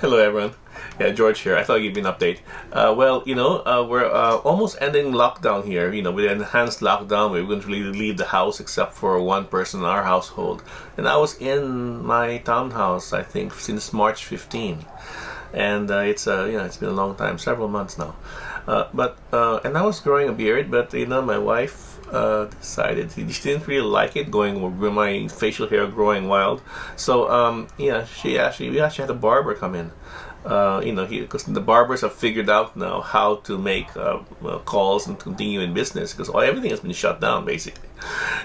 Hello, everyone. Yeah, George here. I thought I'd give you an update. We're almost ending lockdown here. With an enhanced lockdown, we're going to really leave the house except for one person in our household. And I was in my townhouse, I think, since March 15. And it's been a long time, several months now. And I was growing a beard, but my wife decided she didn't really like it going with my facial hair growing wild. So we actually had a barber come in. Because the barbers have figured out now how to make calls and continue in business because everything has been shut down basically.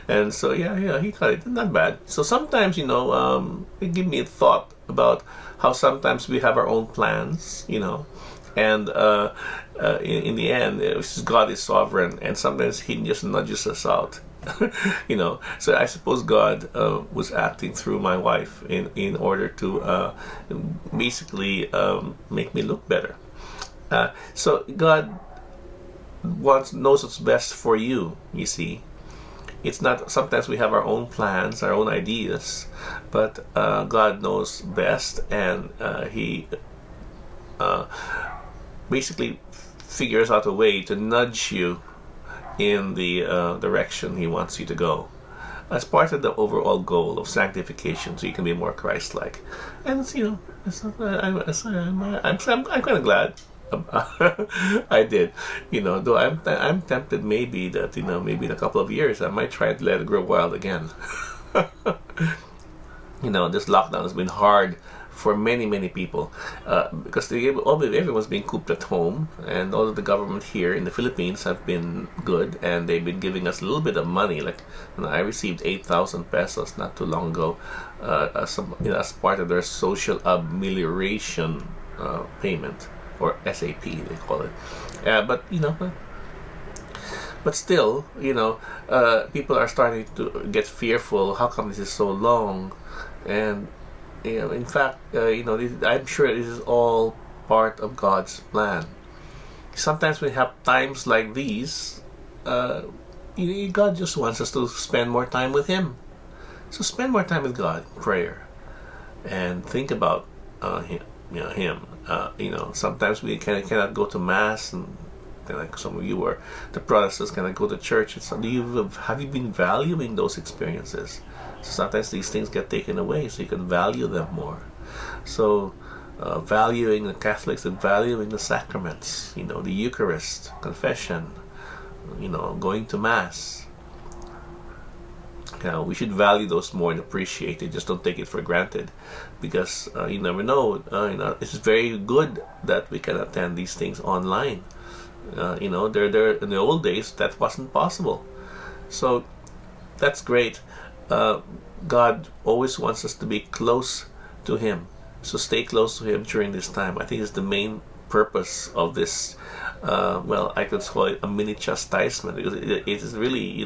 And so he cut it. Not bad. So sometimes it give me a thought about how sometimes we have our own plans, and in the end, God is sovereign, and sometimes He just nudges us out. So I suppose God was acting through my wife in order to basically make me look better. So God knows what's best for you. You see, it's not sometimes we have our own plans, our own ideas, but God knows best, and He basically figures out a way to nudge you in the direction He wants you to go, as part of the overall goal of sanctification, so you can be more Christ-like. And I'm kind of glad I did. Though I'm tempted maybe that maybe in a couple of years I might try to let it grow wild again. This lockdown has been hard for many people because everyone's being cooped at home, and all of the government here in the Philippines have been good, and they've been giving us a little bit of money. Like I received 8,000 pesos not too long ago as part of their social amelioration payment, or SAP they call it. But still, people are starting to get fearful. How come this is so long? And in fact, I'm sure this is all part of God's plan. Sometimes we have times like these, God just wants us to spend more time with Him. So spend more time with God, prayer, and think about Him. Sometimes we cannot go to Mass, and like some of you are, the Protestants cannot go to church. Have you been valuing those experiences? So sometimes these things get taken away, so you can value them more. So valuing the Catholics and valuing the sacraments, the Eucharist, confession, going to Mass. We should value those more and appreciate it. Just don't take it for granted, because you never know. It's very good that we can attend these things online. There in the old days that wasn't possible, so that's great. God always wants us to be close to Him, so stay close to Him during this time. I think it's the main purpose of this. I could call it a mini chastisement, because it is really,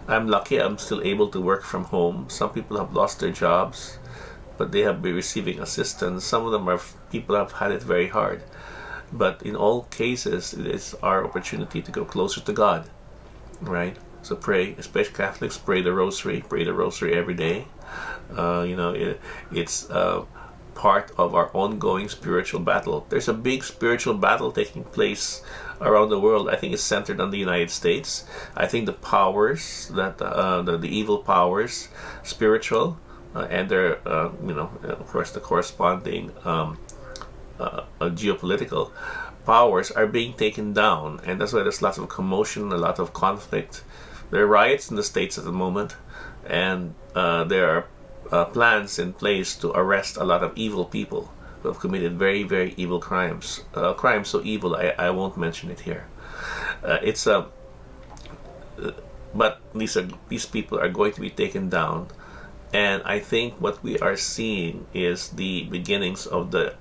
I'm lucky I'm still able to work from home. Some people have lost their jobs, but they have been receiving assistance. Some of them people have had it very hard. But in all cases, it is our opportunity to go closer to God, right? So pray, especially Catholics, pray the rosary every day. It's part of our ongoing spiritual battle. There's a big spiritual battle taking place around the world. I think it's centered on the United States. I think the powers that the evil powers, spiritual, and their of course the corresponding geopolitical powers are being taken down, and that's why there's lots of commotion, a lot of conflict. There are riots in the States at the moment, and there are plans in place to arrest a lot of evil people who have committed very, very evil crimes. Crimes so evil I won't mention it here. But these people are going to be taken down, and I think what we are seeing is the beginnings of the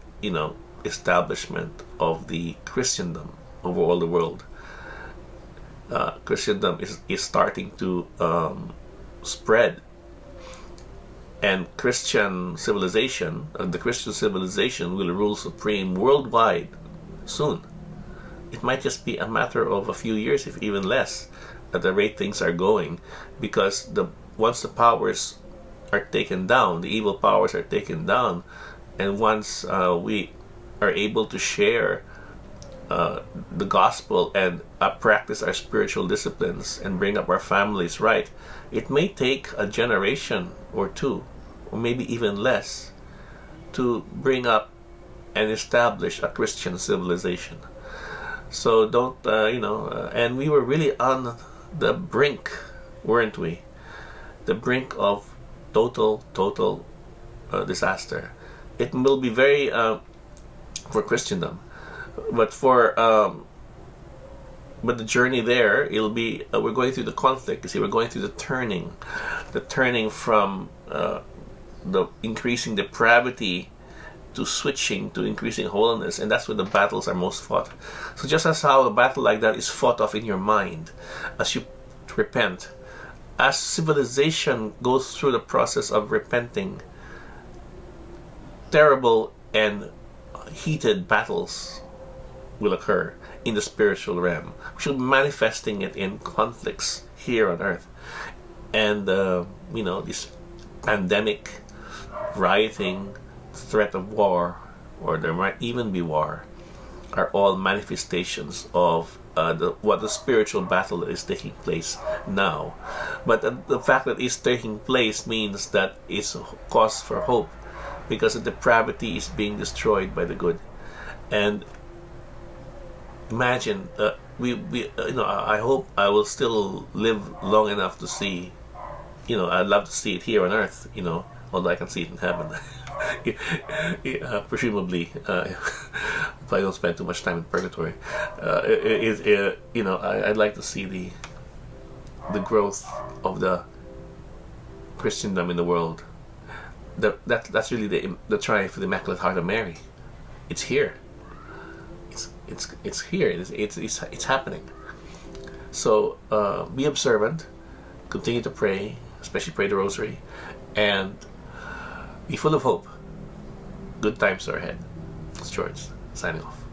establishment of the Christendom over all the world. Christendom is starting to spread, and Christian civilization, the Christian civilization will rule supreme worldwide soon. It might just be a matter of a few years, if even less, at the rate things are going, because once the powers are taken down, the evil powers are taken down, And once we are able to share the gospel and practice our spiritual disciplines and bring up our families right, it may take a generation or two, or maybe even less, to bring up and establish a Christian civilization. So don't, and we were really on the brink, weren't we? The brink of total disaster. It will be very for Christendom, but but the journey there, it'll be we're going through the conflict. You see, we're going through the turning from the increasing depravity to switching to increasing holiness, and that's where the battles are most fought. So just as how a battle like that is fought off in your mind as you repent, as civilization goes through the process of repenting, terrible and heated battles will occur in the spiritual realm, which will be manifesting it in conflicts here on earth. And this pandemic, rioting, threat of war, or there might even be war, are all manifestations of what the spiritual battle that is taking place now. But the fact that it's taking place means that it's a cause for hope, because the depravity is being destroyed by the good. And imagine, I hope I will still live long enough to see, I'd love to see it here on earth, although I can see it in heaven. Presumably, if I don't spend too much time in purgatory, I'd like to see the growth of the Christendom in the world. That's really the triumph of the Immaculate Heart of Mary. It's here. It's here. It's happening. So be observant. Continue to pray, especially pray the Rosary, and be full of hope. Good times are ahead. It's George, signing off.